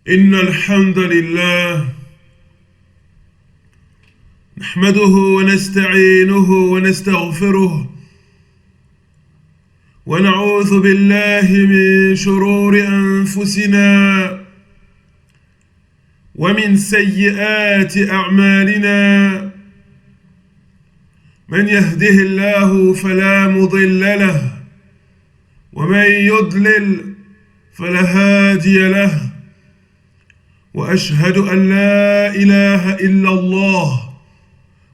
إن الحمد لله نحمده ونستعينه ونستغفره ونعوذ بالله من شرور أنفسنا ومن سيئات أعمالنا من يهده الله فلا مضل له ومن يضلل فلا هادي له وأشهد أن لا إله إلا الله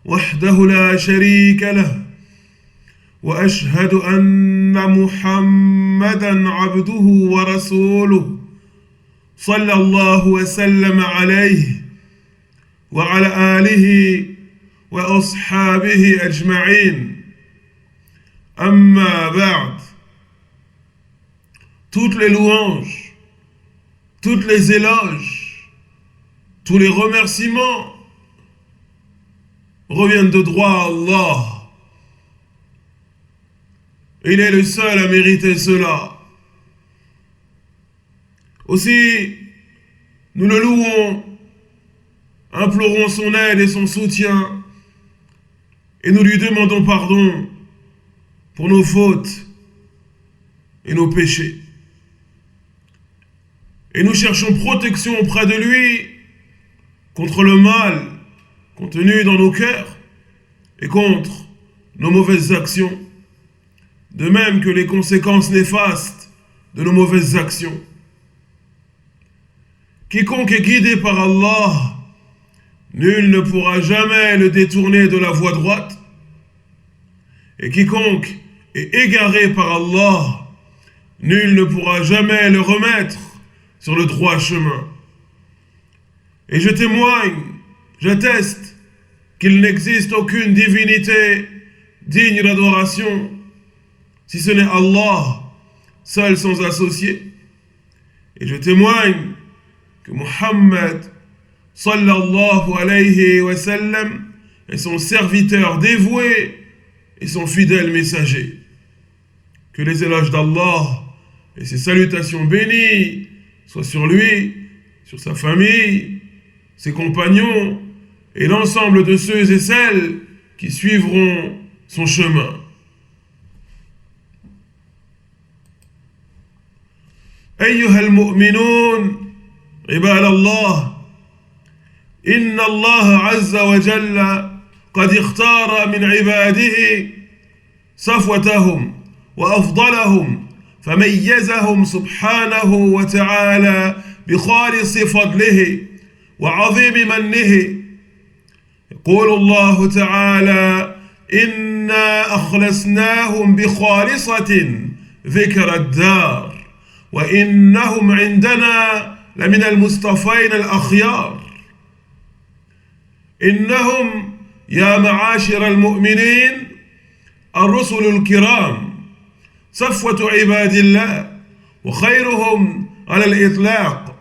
وحده لا شريك له وأشهد أن محمدًا عبده ورسوله صلى الله وسلم عليه وعلى آله وأصحابه أجمعين. أما بعد. Toutes les louanges, toutes les éloges, tous les remerciements reviennent de droit à Allah. Il est le seul à mériter cela. Aussi, nous le louons, implorons son aide et son soutien, et nous lui demandons pardon pour nos fautes et nos péchés. Et nous cherchons protection auprès de lui contre le mal contenu dans nos cœurs et contre nos mauvaises actions, de même que les conséquences néfastes de nos mauvaises actions. Quiconque est guidé par Allah, nul ne pourra jamais le détourner de la voie droite, et quiconque est égaré par Allah, nul ne pourra jamais le remettre sur le droit chemin. Et je témoigne, j'atteste qu'il n'existe aucune divinité digne d'adoration, si ce n'est Allah, seul sans associé. Et je témoigne que Muhammad sallallahu alayhi wa sallam est son serviteur dévoué et son fidèle messager. Que les éloges d'Allah et ses salutations bénies soient sur lui, sur sa famille, ses compagnons et l'ensemble de ceux et celles qui suivront son chemin. أيها المؤمنون عباد الله، إن الله عز وجل قد اختار من عباده صفوتهم وأفضلهم فميزهم سبحانه وتعالى بخالص فضله وعظيم منه. يقول الله تعالى: إنا أخلصناهم بخالصة ذكر الدار وإنهم عندنا لمن المصطفين الأخيار. إنهم يا معاشر المؤمنين الرسل الكرام صفوة عباد الله وخيرهم على الإطلاق،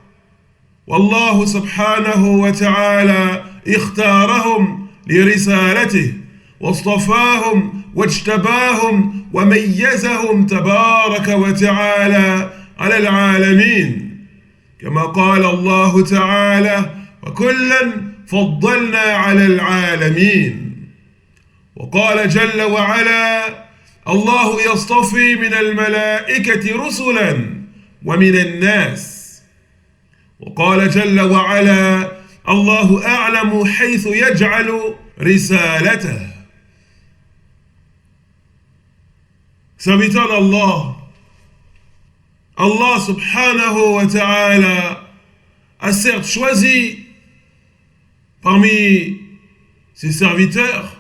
والله سبحانه وتعالى اختارهم لرسالته واصطفاهم واجتباهم وميزهم تبارك وتعالى على العالمين، كما قال الله تعالى: وكلا فضلنا على العالمين. وقال جل وعلا: الله يصطفي من الملائكة رسلا ومن الناس. وقال جل وعلا: الله أعلم حيث يجعل رسالته. Serviteur d'Allah, Allah subhanahu wa ta'ala a certes choisi parmi ses serviteurs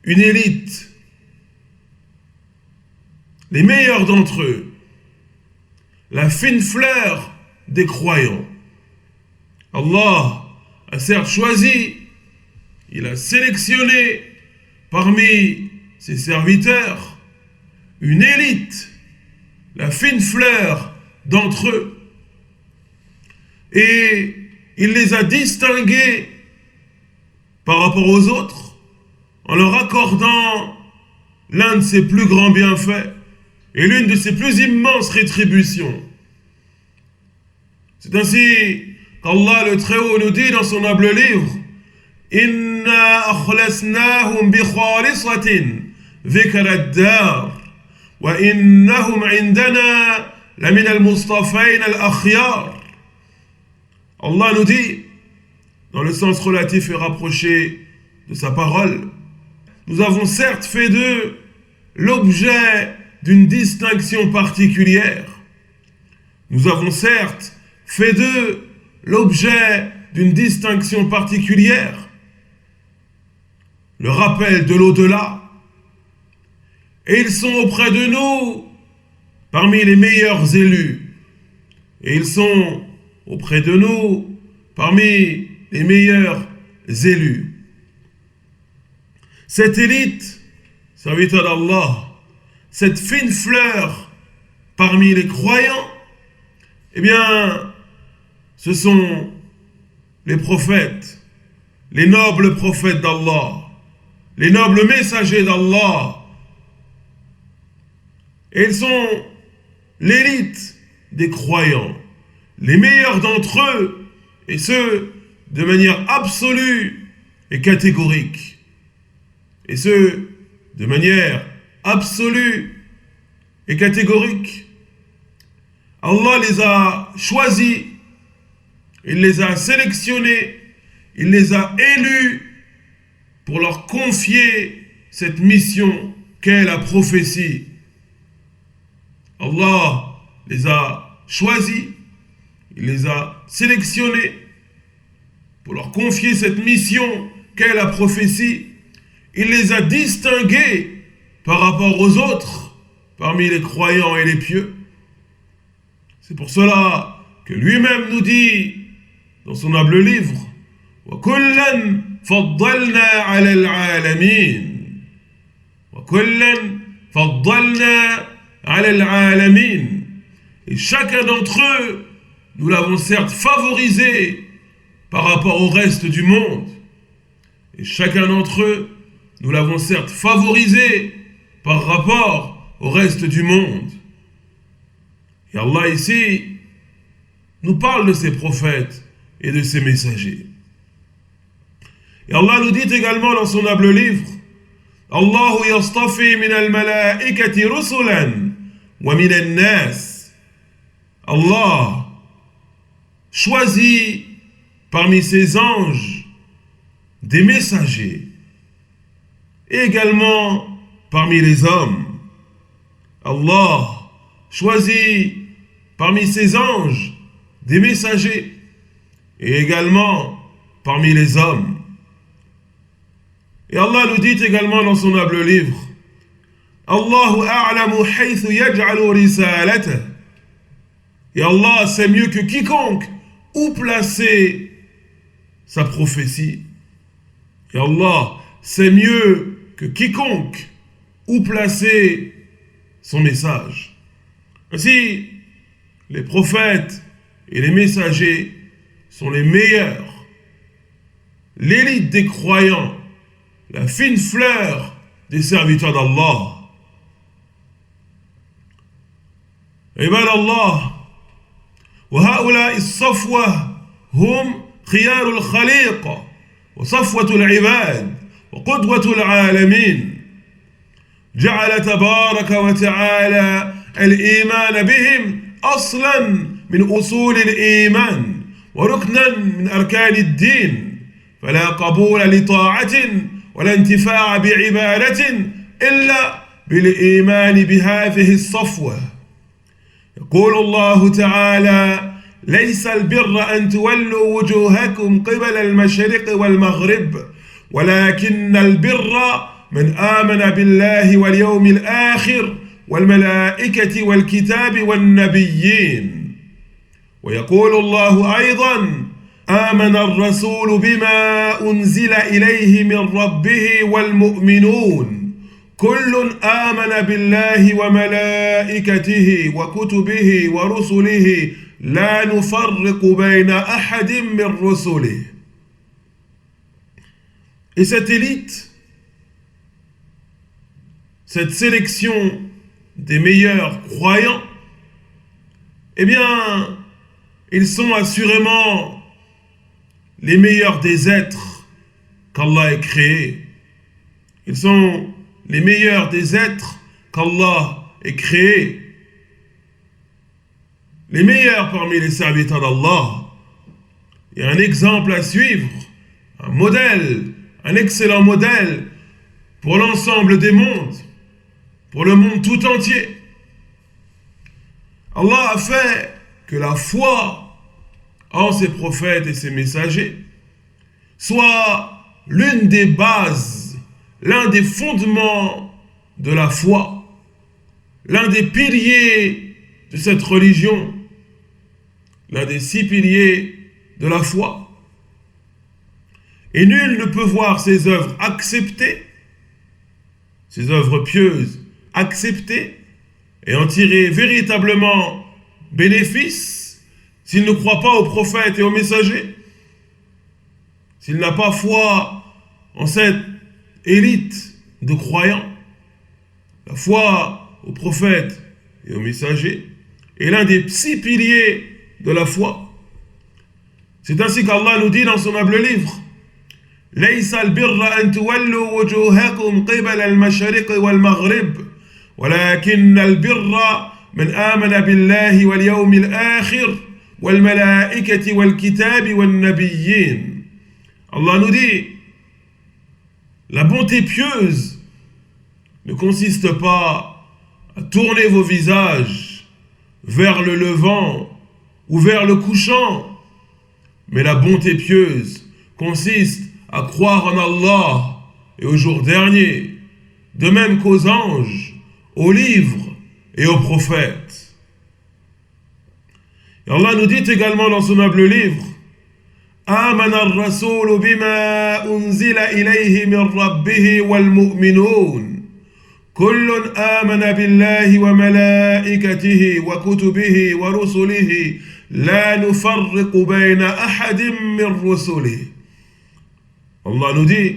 une élite, les meilleurs d'entre eux, la fine fleur des croyants. Allah a certes choisi, il a sélectionné parmi ses serviteurs une élite, la fine fleur d'entre eux, et il les a distingués par rapport aux autres en leur accordant l'un de ses plus grands bienfaits et l'une de ses plus immenses rétributions. C'est ainsi qu'Allah le Très-Haut nous dit dans son noble livre: Inna akhlasnahum bi khalisatin dhikra ad-dar wa innahum indana lamin al-mustafayn al-akhyar. Allah nous dit, dans le sens relatif et rapproché de sa parole, nous avons certes fait d'eux l'objet d'une distinction particulière. Nous avons certes fait d'eux l'objet d'une distinction particulière, le rappel de l'au-delà, et ils sont auprès de nous parmi les meilleurs élus, et ils sont auprès de nous parmi les meilleurs élus. Cette élite, serviteur d'Allah, cette fine fleur parmi les croyants, eh bien, ce sont les prophètes, les nobles prophètes d'Allah, les nobles messagers d'Allah. Et ils sont l'élite des croyants, les meilleurs d'entre eux, et ce, de manière absolue et catégorique. Et ce, de manière absolue et catégorique. Allah les a choisis, il les a sélectionnés, il les a élus pour leur confier cette mission qu'est la prophétie. Allah les a choisis, il les a sélectionnés pour leur confier cette mission qu'est la prophétie. Il les a distingués par rapport aux autres, parmi les croyants et les pieux. C'est pour cela que lui-même nous dit, dans son noble livre, وَكُلًّا فَضَّلْنَا عَلَى الْعَالَمِينَ وَكُلًّا فَضَّلْنَا عَلَى الْعَالَمِينَ. Et chacun d'entre eux, nous l'avons certes favorisé par rapport au reste du monde. Et chacun d'entre eux, nous l'avons certes favorisé par rapport au reste du monde. Et Allah ici nous parle de ses prophètes et de ses messagers. Et Allah nous dit également dans son noble livre: Allahu yastafi min al-malaikati rusulan wa min al-nas. Allah choisit parmi ses anges des messagers, et également parmi les hommes. Allah choisit parmi ses anges des messagers, et également parmi les hommes. Et Allah nous dit également dans son noble livre: Allahu a'lamu haythu yaj'alu risalatahu. Et Allah sait mieux que quiconque où placer sa prophétie. Et Allah sait mieux que quiconque où placer son message. Ainsi, les prophètes et les messagers sont les meilleurs, l'élite des croyants, la fine fleur des serviteurs d'Allah. عباد الله، وهؤلاء الصفوة هم خيار الخليقة وصفوة العباد وقدوة العالمين. جعل تبارك وتعالى الإيمان بهم أصلا من أصول الإيمان وركنا من أركان الدين، فلا قبول لطاعة ولا انتفاع بعبادة إلا بالإيمان بهذه الصفوة. يقول الله تعالى: ليس البر أن تولوا وجوهكم قبل المشرق والمغرب ولكن البر من آمن بالله واليوم الآخر والملائكة والكتاب والنبيين. ويقول الله أيضا: آمن الرسول بما أنزل إليه من ربه والمؤمنون كل آمن بالله وملائكته وكتبه ورسله لا نفرق بين أحد من رسله. Et cette élite, cette sélection des meilleurs croyants, eh bien, ils sont assurément les meilleurs des êtres qu'Allah ait créés. Ils sont les meilleurs des êtres qu'Allah ait créés. Les meilleurs parmi les serviteurs d'Allah. Il y a un exemple à suivre, un modèle, un excellent modèle pour l'ensemble des mondes, pour le monde tout entier. Allah a fait que la foi en ses prophètes et ses messagers soit l'une des bases, l'un des fondements de la foi, l'un des piliers de cette religion, l'un des 6 piliers de la foi. Et nul ne peut voir ses œuvres acceptées, ses œuvres pieuses acceptées, et en tirer véritablement bénéfice s'il ne croit pas aux prophètes et aux messagers, s'il n'a pas foi en cette élite de croyants. La foi aux prophètes et aux messagers est l'un des 6 piliers de la foi. C'est ainsi qu'Allah nous dit dans son noble livre: ليس البر أن تولوا وجوهكم قبل المشرق والمغرب ولكن البر من آمن بالله واليوم الآخر والملائكة والكتاب والنبيين. Allah nous dit: la bonté pieuse ne consiste pas à tourner vos visages vers le levant ou vers le couchant, mais la bonté pieuse consiste à croire en Allah et au jour dernier, de même qu'aux anges, aux livres et aux prophètes. Et Allah nous dit également dans son noble livre: آمن الرسول بما أنزل إليه من ربه والمؤمنون كل آمن بالله وملائكته وكتبه ورسله لا نفرق بين أحد من رسله. Allah nous dit,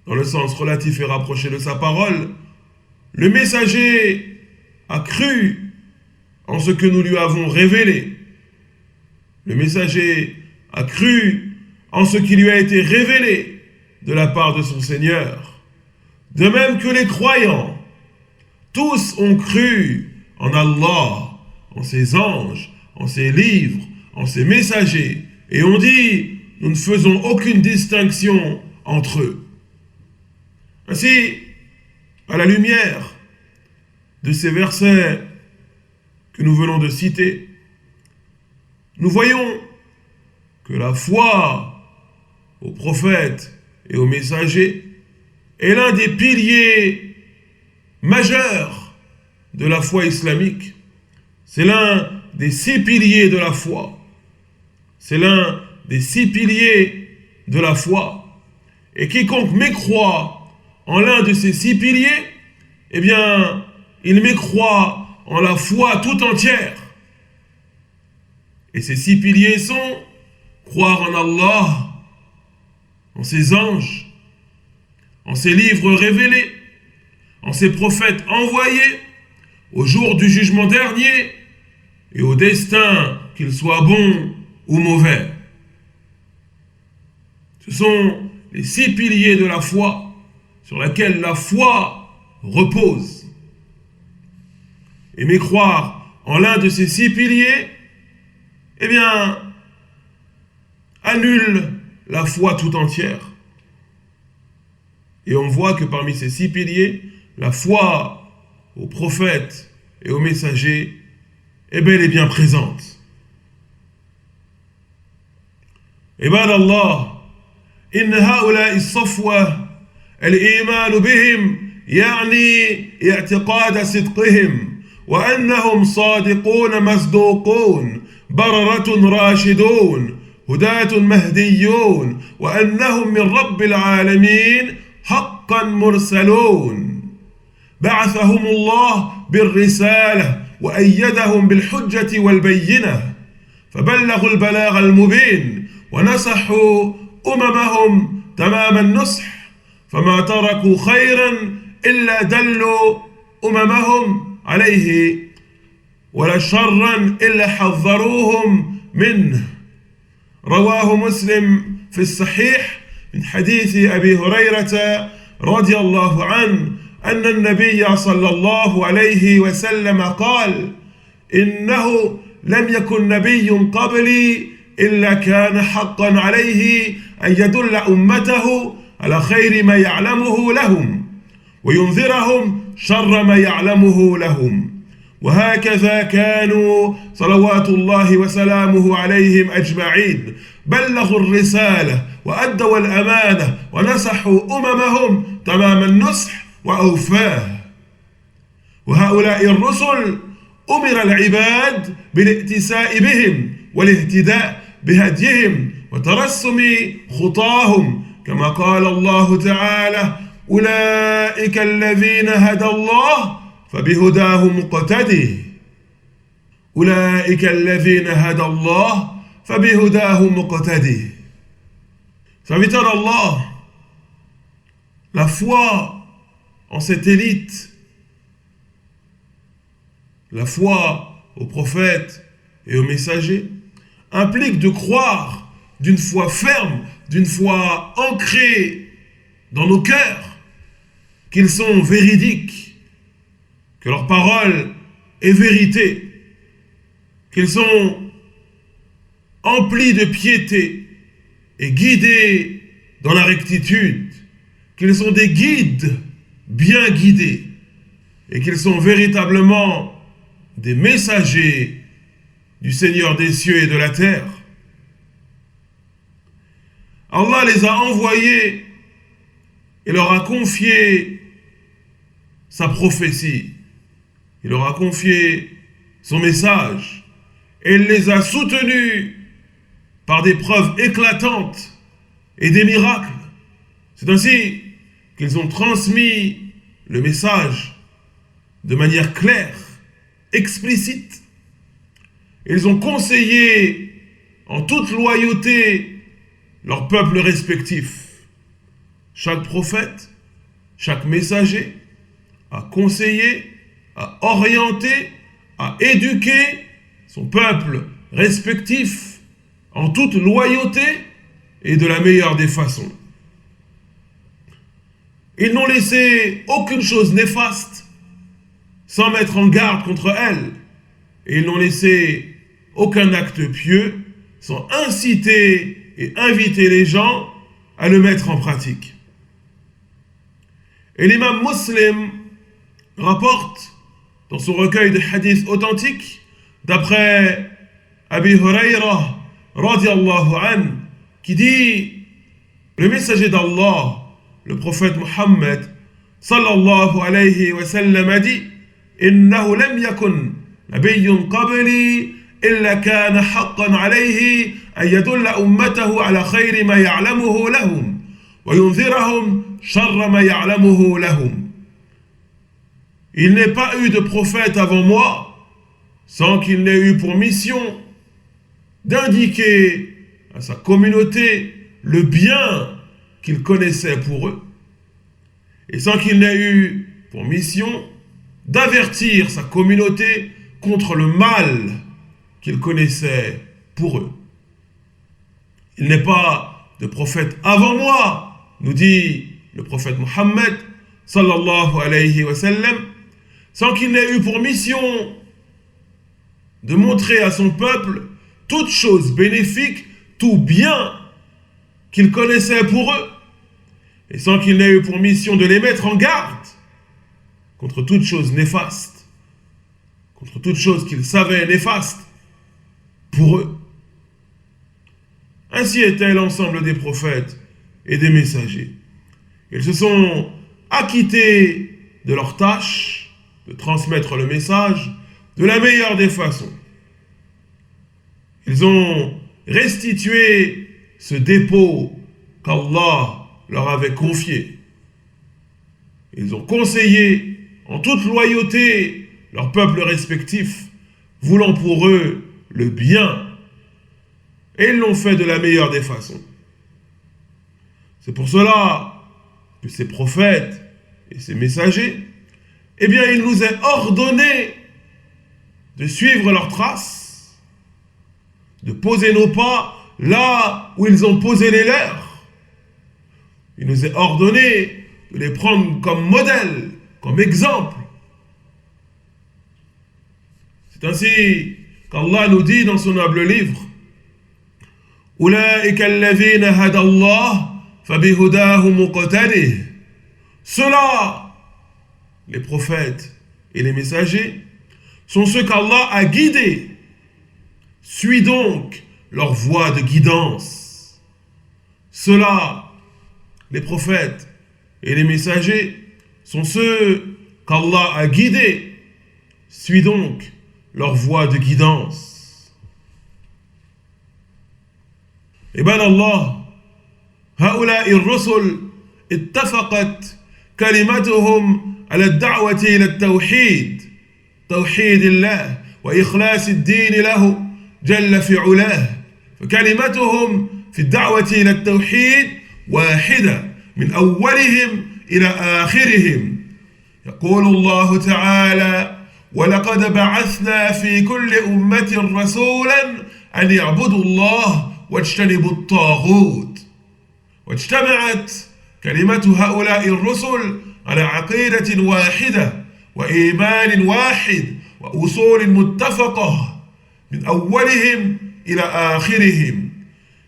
dans le sens relatif et rapproché de sa parole, le messager a cru en ce que nous lui avons révélé. Le messager a cru en ce qui lui a été révélé de la part de son Seigneur. De même que les croyants, tous ont cru en Allah, en ses anges, en ses livres, en ses messagers, et ont dit: nous ne faisons aucune distinction entre eux. Ainsi, à la lumière de ces versets que nous venons de citer, nous voyons que la foi aux prophètes et aux messagers est l'un des piliers majeurs de la foi islamique. C'est l'un des 6 piliers de la foi. C'est l'un des 6 piliers de la foi. Et quiconque mécroit en l'un de ces 6 piliers, eh bien, il mécroit en la foi tout entière. Et ces 6 piliers sont: croire en Allah, en ses anges, en ses livres révélés, en ses prophètes envoyés, au jour du jugement dernier et au destin, qu'il soit bon ou mauvais. Ce sont les 6 piliers de la foi sur lesquels la foi repose. Et mécroire en l'un de ces 6 piliers, eh bien, annule la foi tout entière. Et on voit que parmi ces 6 piliers, la foi aux prophètes et aux messagers est bel et bien présente. عباد الله إن هؤلاء الصفوة الإيمان بهم يعني اعتقاد صدقهم وأنهم صادقون مصدوقون بررة راشدون هداة مهديون وأنهم من رب العالمين حقا مرسلون بعثهم الله بالرسالة وأيدهم بالحجة والبينة فبلغوا البلاغ المبين ونصحوا أممهم تمام النصح فما تركوا خيرا إلا دلوا أممهم عليه ولا شرا إلا حذروهم منه. رواه مسلم في الصحيح من حديث أبي هريرة رضي الله عنه أن النبي صلى الله عليه وسلم قال: إنه لم يكن نبي قبلي إلا كان حقا عليه أن يدل أمته على خير ما يعلمه لهم وينذرهم شر ما يعلمه لهم. وهكذا كانوا صلوات الله وسلامه عليهم أجمعين، بلغوا الرسالة وأدوا الأمانة ونصحوا أممهم تمام النصح وأوفاه. وهؤلاء الرسل أمر العباد بالائتساء بهم والاهتداء بهديهم وترسم خطاهم، كما قال الله تعالى: أولئك الذين هدى الله فبهداه مقتدي. أولئك الذين هدى الله فبهداه مقتدي. Serviteur d'Allah, la foi en cette élite, la foi aux prophètes et aux messagers, implique de croire d'une foi ferme, d'une foi ancrée dans nos cœurs, qu'ils sont véridiques, que leur parole est vérité, qu'ils sont emplis de piété et guidés dans la rectitude, qu'ils sont des guides bien guidés et qu'ils sont véritablement des messagers du Seigneur des cieux et de la terre. Allah les a envoyés et leur a confié sa prophétie. Il leur a confié son message et il les a soutenus par des preuves éclatantes et des miracles. C'est ainsi qu'ils ont transmis le message de manière claire, explicite. Ils ont conseillé en toute loyauté leurs peuples respectifs. Chaque prophète, chaque messager a conseillé, a orienté, a éduqué son peuple respectif en toute loyauté et de la meilleure des façons. Ils n'ont laissé aucune chose néfaste sans mettre en garde contre elle, et ils n'ont laissé aucun acte pieux sans inciter et inviter les gens à le mettre en pratique. Et l'imam Muslim rapporte dans son recueil de hadiths authentiques, d'après Abi Hurayra radiallahu anhu, qui dit: le messager d'Allah, le prophète Muhammad sallallahu alayhi wa sallam, a dit: إنه لم يكن نبي قبلي إلا كان حقا عليه أن يدل أمته على خير ما يعلمه لهم وينذرهم شر ما يعلمه لهم. Il n'est pas eu de prophète avant moi sans qu'il n'ait eu pour mission d'indiquer à sa communauté le bien qu'il connaissait pour eux, et sans qu'il n'ait eu pour mission d'avertir sa communauté contre le mal qu'il connaissait pour eux. Il n'est pas de prophète avant moi, nous dit le prophète Mohammed sallallahu alayhi wa sallam, sans qu'il n'ait eu pour mission de montrer à son peuple toute chose bénéfique, tout bien qu'il connaissait pour eux, et sans qu'il n'ait eu pour mission de les mettre en garde contre toute chose néfaste, contre toute chose qu'il savait néfaste pour eux. Ainsi était l'ensemble des prophètes et des messagers. Ils se sont acquittés de leur tâche de transmettre le message de la meilleure des façons. Ils ont restitué ce dépôt qu'Allah leur avait confié. Ils ont conseillé en toute loyauté leurs peuples respectifs, voulant pour eux le bien, et ils l'ont fait de la meilleure des façons. C'est pour cela que ces prophètes et ces messagers, eh bien, il nous est ordonné de suivre leurs traces, de poser nos pas là où ils ont posé les leurs. Il nous est ordonné de les prendre comme modèle, comme exemple. C'est ainsi qu'Allah nous dit dans son noble livre: Ulaika alladhina hada Allah fabihudahu muqtadih. Ceux-là, les prophètes et les messagers, sont ceux qu'Allah a guidés. Suis donc leur voie de guidance. Ceux-là, les prophètes et les messagers, sont ceux qu'Allah a guidés. Suis donc leur voie de guidance. عباد الله، هؤلاء الرسل اتفقت كلمتهم على الدعوة إلى التوحيد، توحيد الله وإخلاص الدين له جل في علاه. فكلمتهم في الدعوة إلى التوحيد واحدة من أولهم إلى آخرهم. يقول الله تعالى: ولقد بعثنا في كل أمة رسولا أن يعبدوا الله واجتنبوا الطاغوت. واجتمعت كلمة هؤلاء الرسل على عقيدة واحدة وإيمان واحد وأصول متفقة من أولهم إلى آخرهم،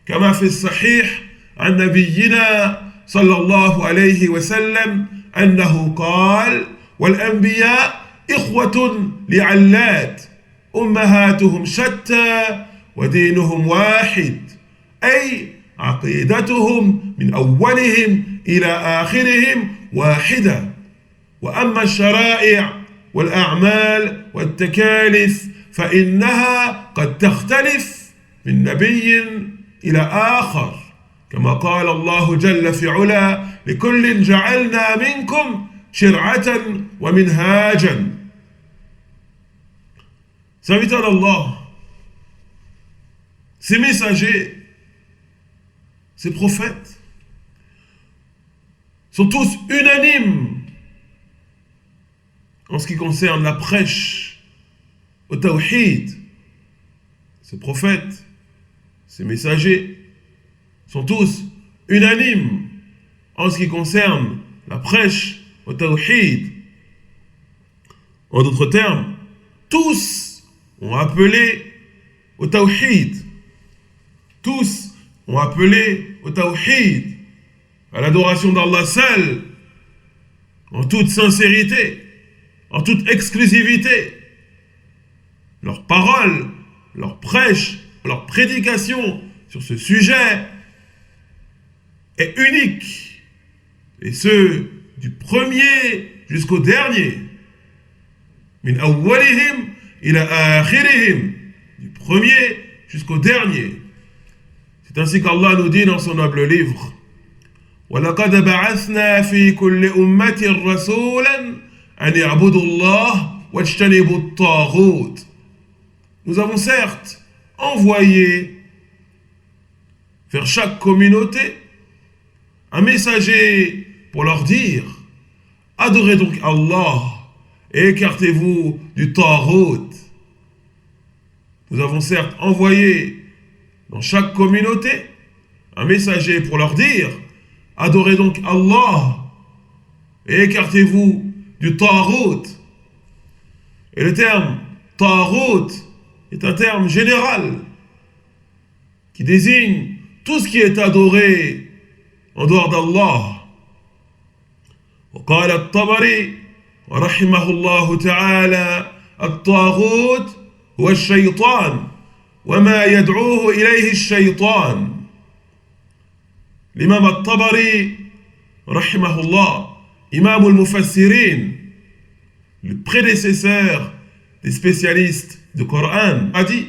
كما في الصحيح عن نبينا صلى الله عليه وسلم أنه قال: والأنبياء إخوة لعلات أمهاتهم شتى ودينهم واحد، أي عقيدتهم من أولهم إلى آخرهم واحدة. وأما الشرائع والأعمال والتكاليف فإنها قد تختلف من نبي إلى آخر، كما قال الله جل في علا: لكل جعلنا منكم شرعة ومنهاجا. Serviteurs d'Allah, ces messagers, ces prophètes sont tous unanimes en ce qui concerne la prêche au tawhid. Ces prophètes, ces messagers sont tous unanimes en ce qui concerne la prêche au tawhid. En d'autres termes, tous ont appelé au tawhid. Tous ont appelé au tawhid, à l'adoration d'Allah seul, en toute sincérité, en toute exclusivité. Leur parole, leur prêche, leur prédication sur ce sujet est unique. Et ce, du premier jusqu'au dernier. Min awwalihim ila akhirihim. Du premier jusqu'au dernier. C'est ainsi qu'Allah nous dit dans son noble livre: وَلَقَدْ بَعَثْنَا فِي كُلِّ أُمَّةٍ رَسُولًا أَنْ يَعْبُدُوا اللَّهَ وَاجْتَنِبُوا الطَّاغُوتَ. Nous avons certes envoyé vers chaque communauté un messager pour leur dire: adorez donc Allah et écartez-vous du Taghut. Nous avons certes envoyé dans chaque communauté un messager pour leur dire: adorez donc Allah et écartez-vous du Taghut. Et le terme Taghut est un terme général qui désigne tout ce qui est adoré en dehors d'Allah. وقال الطبري ورحمه الله تعالى: الطاغوت هو الشيطان وما يدعوه إليه الشيطان. L'imam al-Tabari, rahimahullah, imam al-Mufassirin, le prédécesseur des spécialistes du Coran, a dit: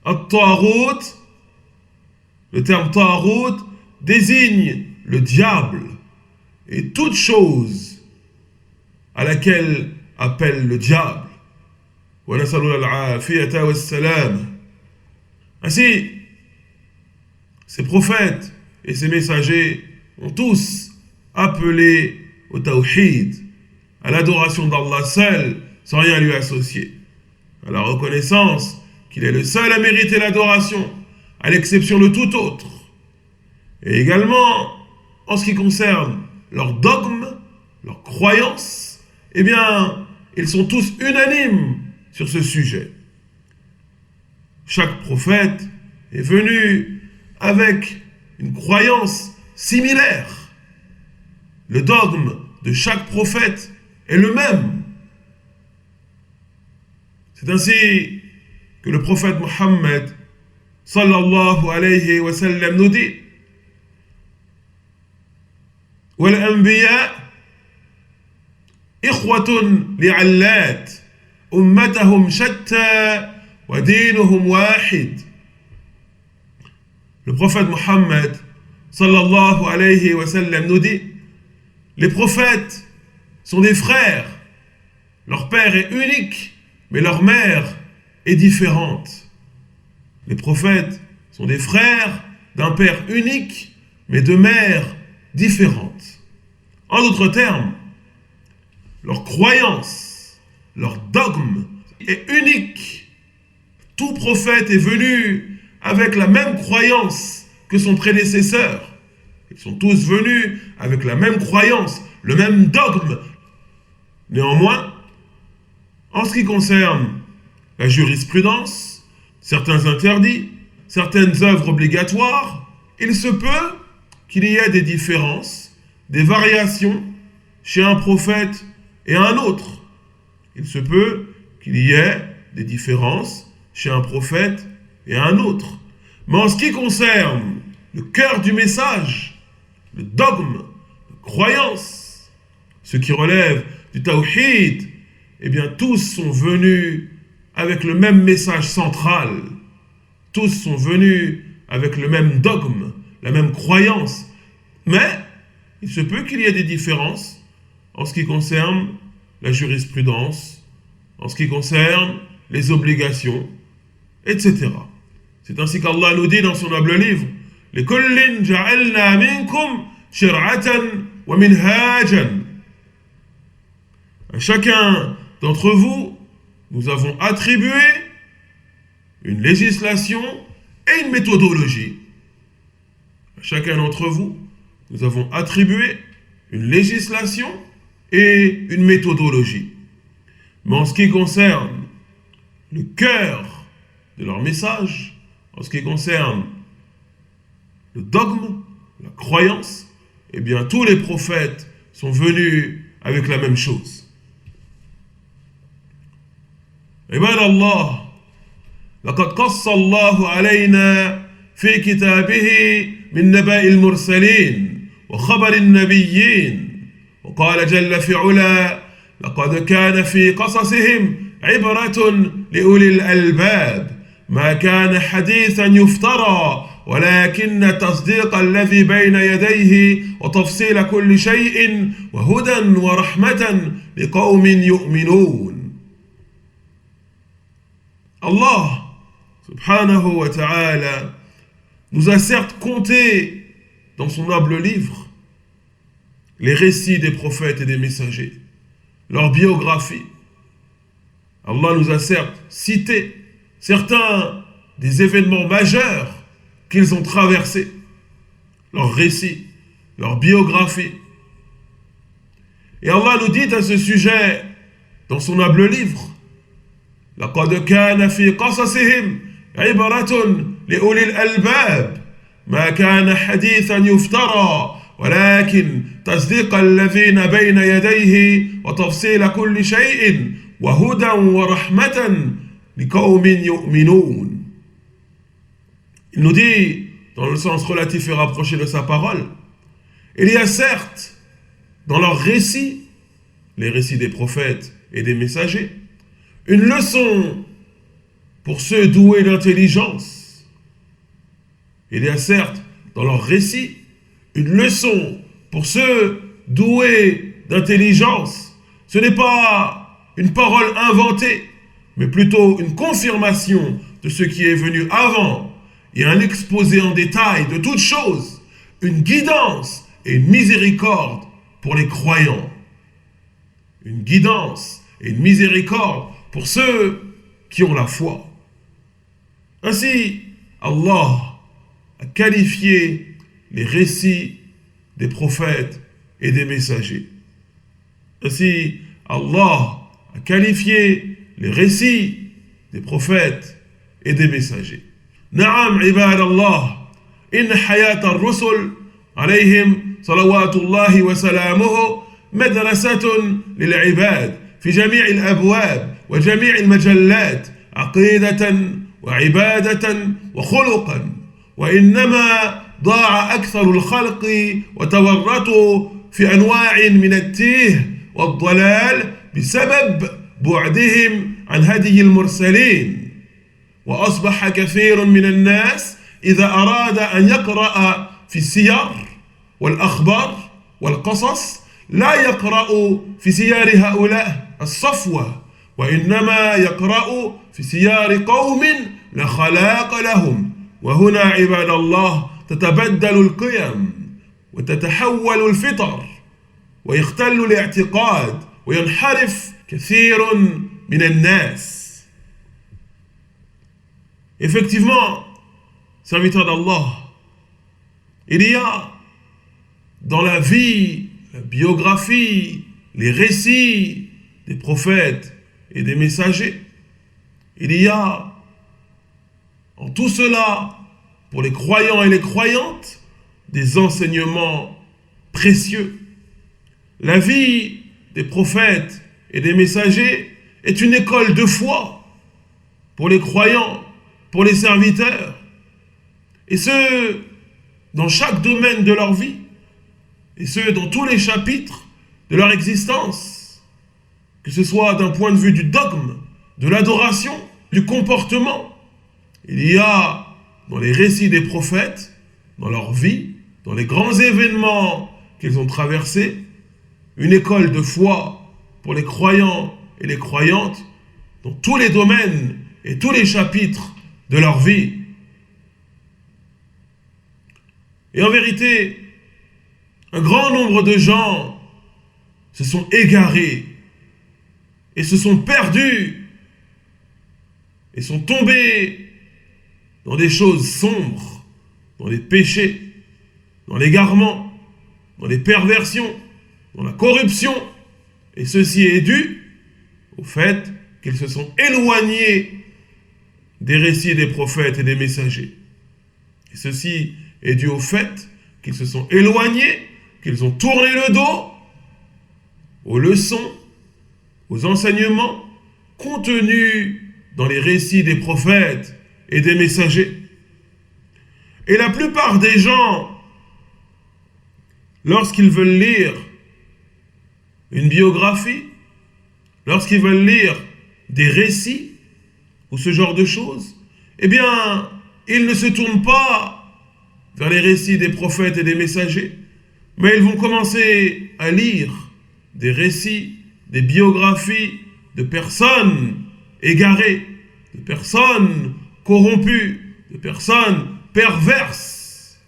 At-Taghut, le terme Taghut désigne le diable et toute chose à laquelle appelle le diable. Wa nasallu al-afiyata was-salam. Ainsi, ces prophètes et ces messagers ont tous appelé au tawhid, à l'adoration d'Allah seul, sans rien lui associer, à la reconnaissance qu'il est le seul à mériter l'adoration, à l'exception de tout autre. Et également, en ce qui concerne leurs dogmes, leurs croyances, eh bien, ils sont tous unanimes sur ce sujet. Chaque prophète est venu avec une croyance similaire. Le dogme de chaque prophète est le même. C'est ainsi que le prophète Mohammed sallallahu alayhi wa sallam nous dit: wal anbiya ikhwatun li'allat ummatahum shatta wa dinuhum wahid. Le prophète Mohammed sallallahu alayhi wa sallam nous dit: les prophètes sont des frères, leur père est unique, mais leur mère est différente. Les prophètes sont des frères d'un père unique, mais de mères différentes. En d'autres termes, leur croyance, leur dogme est unique. Tout prophète est venu avec la même croyance que son prédécesseur. Ils sont tous venus avec la même croyance, le même dogme. Néanmoins, en ce qui concerne la jurisprudence, certains interdits, certaines œuvres obligatoires, il se peut qu'il y ait des différences, des variations chez un prophète et un autre. Il se peut qu'il y ait des différences chez un prophète et un autre. Mais en ce qui concerne le cœur du message, le dogme, la croyance, ce qui relève du tawhid, eh bien tous sont venus avec le même message central. Tous sont venus avec le même dogme, la même croyance. Mais il se peut qu'il y ait des différences en ce qui concerne la jurisprudence, en ce qui concerne les obligations, etc. C'est ainsi qu'Allah nous dit dans son noble livre: لِكُلٍّ جَعَلْنَا مِنْكُمْ شِرْعَةً وَمِنْهَاجًا. À chacun d'entre vous, nous avons attribué une législation et une méthodologie. À chacun d'entre vous, nous avons attribué une législation et une méthodologie. Mais en ce qui concerne le cœur de leur message, en ce qui concerne le dogme, la croyance, eh bien tous les prophètes sont venus avec la même chose. عباد الله، لقد قص الله علينا في كتابه من نبأ المرسلين وخبر النبيين، وقال جل في علا: لقد كان في قصصهم عبرة لأولي الألباب ما كان حديثا يفترى ولكن تصديق الذي بين يديه وتفصيل كل شيء وهدى ورحمة لقوم يؤمنون. Allah, subhanahu wa ta'ala, nous a certes compté dans son noble livre les récits des prophètes et des messagers, leur biographie. Allah nous a certes cité certains des événements majeurs qu'ils ont traversés, leurs récits, leur biographie. Et Allah nous dit à ce sujet dans son noble livre: لقد كان في قصصهم عبرة لأولي الألباب ما كان حديثا يفترى ولكن تصديق الذين بين يديه وتفصيل كل شيء وهدى ورحمة لقوم يؤمنون. Il nous dit, dans le sens relatif et rapproché de sa parole, il y a certes dans leurs récits, les récits des prophètes et des messagers, une leçon pour ceux doués d'intelligence. Il y a certes dans leurs récits une leçon pour ceux doués d'intelligence. Ce n'est pas une parole inventée, mais plutôt une confirmation de ce qui est venu avant et un exposé en détail de toutes choses, une guidance et une miséricorde pour les croyants. Une guidance et une miséricorde pour ceux qui ont la foi. Ainsi, Allah a qualifié les récits des prophètes et des messagers. Ainsi, Allah a qualifié les récits des prophètes et des messagers. Na'am ibad Allah, in hayat al-rusul alayhim salawatullahi wa salamuhu madrasatun lil-ibad fi jami' al-abwab wa jami' al-majallat aqidatan wa ibadatan wa khuluqan wa innama ضاع أكثر الخلق وتورطوا في أنواع من التيه والضلال بسبب بعدهم عن هدي المرسلين وأصبح كثير من الناس إذا أراد أن يقرأ في السير والأخبار والقصص لا يقرأ في سير هؤلاء الصفوة وإنما يقرأ في سير قوم لا خلاق لهم. وهنا عباد الله تتبدل القيم وتتحول الفطر ويختل الاعتقاد وينحرف كثير من الناس. Effectivement, serviteur d'Allah, il y a dans la vie, la biographie, les récits des prophètes et des messagers, il y a en tout cela, pour les croyants et les croyantes, des enseignements précieux. La vie des prophètes et des messagers est une école de foi pour les croyants, pour les serviteurs, et ce, dans chaque domaine de leur vie, et ce, dans tous les chapitres de leur existence, que ce soit d'un point de vue du dogme, de l'adoration, du comportement. Il y a dans les récits des prophètes, dans leur vie, dans les grands événements qu'ils ont traversés, une école de foi pour les croyants et les croyantes dans tous les domaines et tous les chapitres de leur vie. Et en vérité, un grand nombre de gens se sont égarés et se sont perdus et sont tombés dans des choses sombres, dans les péchés, dans l'égarement, dans les perversions, dans la corruption. Et ceci est dû au fait qu'ils se sont éloignés des récits des prophètes et des messagers. Et ceci est dû au fait qu'ils se sont éloignés, qu'ils ont tourné le dos aux leçons, aux enseignements contenus dans les récits des prophètes et des messagers. Et la plupart des gens, lorsqu'ils veulent lire une biographie, lorsqu'ils veulent lire des récits ou ce genre de choses, eh bien, ils ne se tournent pas vers les récits des prophètes et des messagers, mais ils vont commencer à lire des récits, des biographies de personnes égarées, de personnes corrompus, de personnes perverses,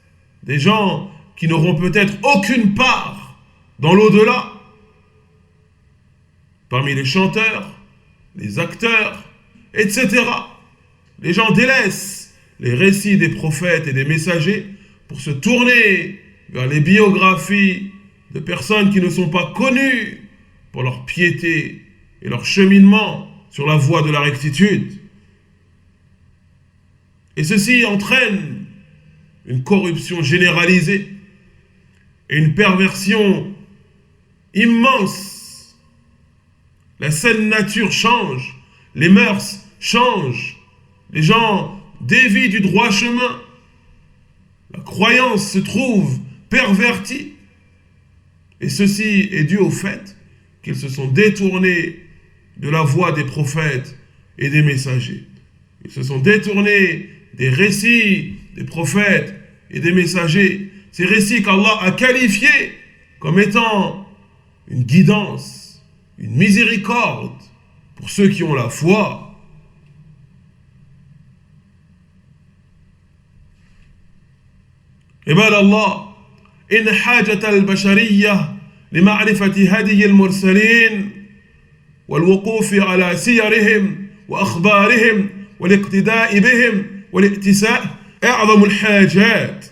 des gens qui n'auront peut-être aucune part dans l'au-delà. Parmi les chanteurs, les acteurs, etc. Les gens délaissent les récits des prophètes et des messagers pour se tourner vers les biographies de personnes qui ne sont pas connues pour leur piété et leur cheminement sur la voie de la rectitude. Et ceci entraîne une corruption généralisée et une perversion immense. La saine nature change, les mœurs changent, les gens dévient du droit chemin, la croyance se trouve pervertie, et ceci est dû au fait qu'ils se sont détournés de la voie des prophètes et des messagers. Ils se sont détournés des récits des prophètes et des messagers, ces récits qu'Allah a qualifiés comme étant une guidance, une miséricorde pour ceux qui ont la foi. عباد الله إن حاجة البشرية لمعرفة هدي المرسلين والوقوف على سيرهم وأخبارهم والاقتداء بهم والائتساء أعظم الحاجات،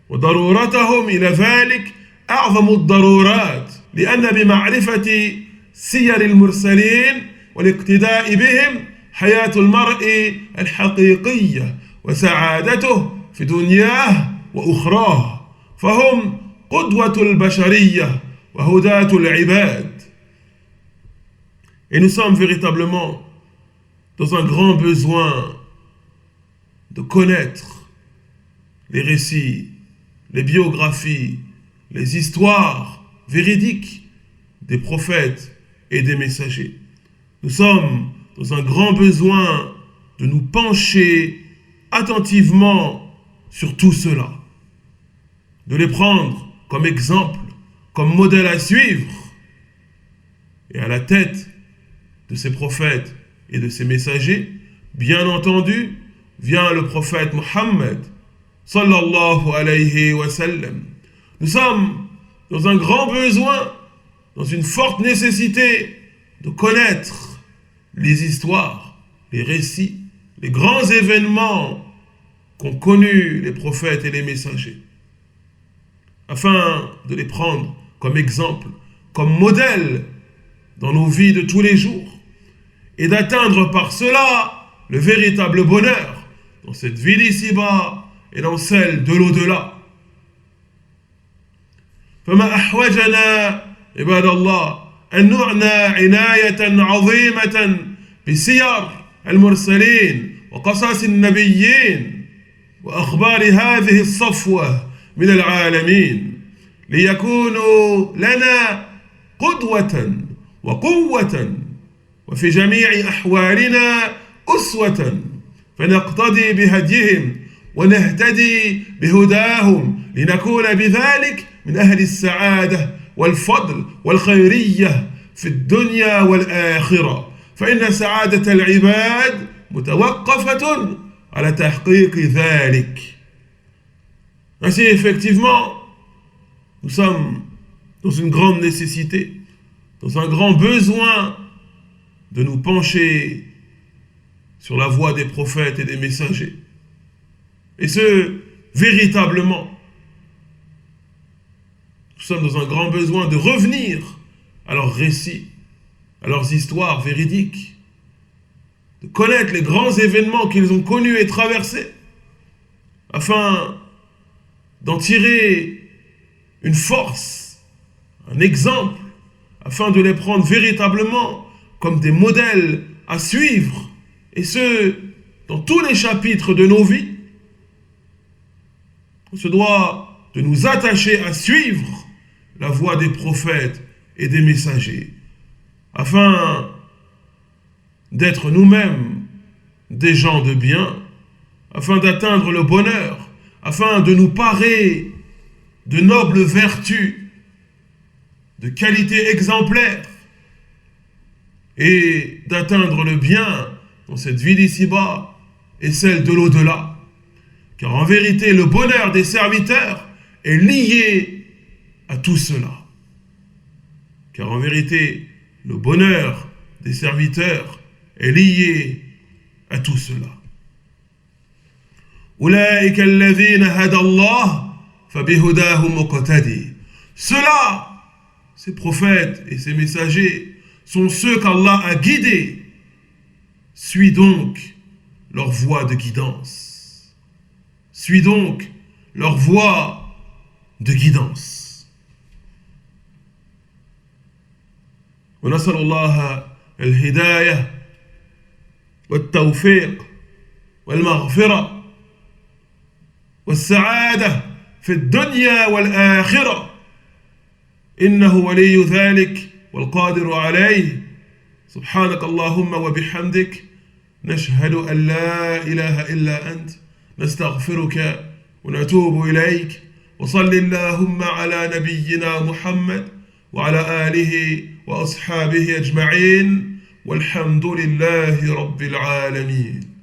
وضرورتهم إلى ذلك أعظم الضرورات، لأن بمعرفة سير المرسلين والاقتداء بهم حياة المرء الحقيقية وسعادته في دنياه وأخراه، فهم قدوة البشرية وهداة العباد. Et nous sommes véritablement dans un grand besoin de connaître les récits, les biographies, les histoires véridiques des prophètes et des messagers. Nous sommes dans un grand besoin de nous pencher attentivement sur tout cela, de les prendre comme exemple, comme modèle à suivre. Et à la tête de ces prophètes et de ces messagers, bien entendu, vient le prophète Mohammed, sallallahu alayhi wa sallam. Nous sommes dans un grand besoin, dans une forte nécessité de connaître les histoires, les récits, les grands événements qu'ont connus les prophètes et les messagers, afin de les prendre comme exemple, comme modèle dans nos vies de tous les jours, et d'atteindre par cela le véritable bonheur dans cette vie d'ici-bas et dans celle de l'au-delà. فما أحوجنا عباد الله أن نعنى عناية عظيمة بسير المرسلين وقصص النبيين وأخبار هذه الصفوة من العالمين، ليكونوا لنا قدوة وقوة، وفي جميع أحوالنا أسوة، فنقتدي بهديهم ونهتدي بهداهم، لنكون بذلك من أهل السعادة والفضل والخيرية في الدنيا والآخرة، فإن سعادة العباد متوقفة على تحقيق ذلك. Ainsi, effectivement, nous sommes dans une grande nécessité, dans un grand besoin de nous pencher sur la voie des prophètes et des messagers. Et ce, véritablement, nous sommes dans un grand besoin de revenir à leurs récits, à leurs histoires véridiques, de connaître les grands événements qu'ils ont connus et traversés, afin d'en tirer une force, un exemple, afin de les prendre véritablement comme des modèles à suivre, et ce, dans tous les chapitres de nos vies. On se doit de nous attacher à suivre la voie des prophètes et des messagers, afin d'être nous-mêmes des gens de bien, afin d'atteindre le bonheur, afin de nous parer de nobles vertus, de qualités exemplaires, et d'atteindre le bien dans cette vie d'ici-bas et celle de l'au-delà. Car en vérité, le bonheur des serviteurs est lié à tout cela. Car en vérité, le bonheur des serviteurs est lié à tout cela. أولئك الذين هدى الله فبهداه مقتدي. Ceux-là, ces prophètes et ces messagers, sont ceux qu'Allah a guidés. Suis donc leur voie de guidance. Suis donc leur voie de guidance. ونسأل الله الهداية والتوفيق والمغفرة والسعادة في الدنيا والآخرة، إنه ولي ذلك والقادر عليه. سبحانك اللهم وبحمدك، نشهد أن لا إله إلا أنت، نستغفرك ونتوب إليك، وصل اللهم على نبينا محمد وعلى آله وأصحابه أجمعين، والحمد لله رب العالمين.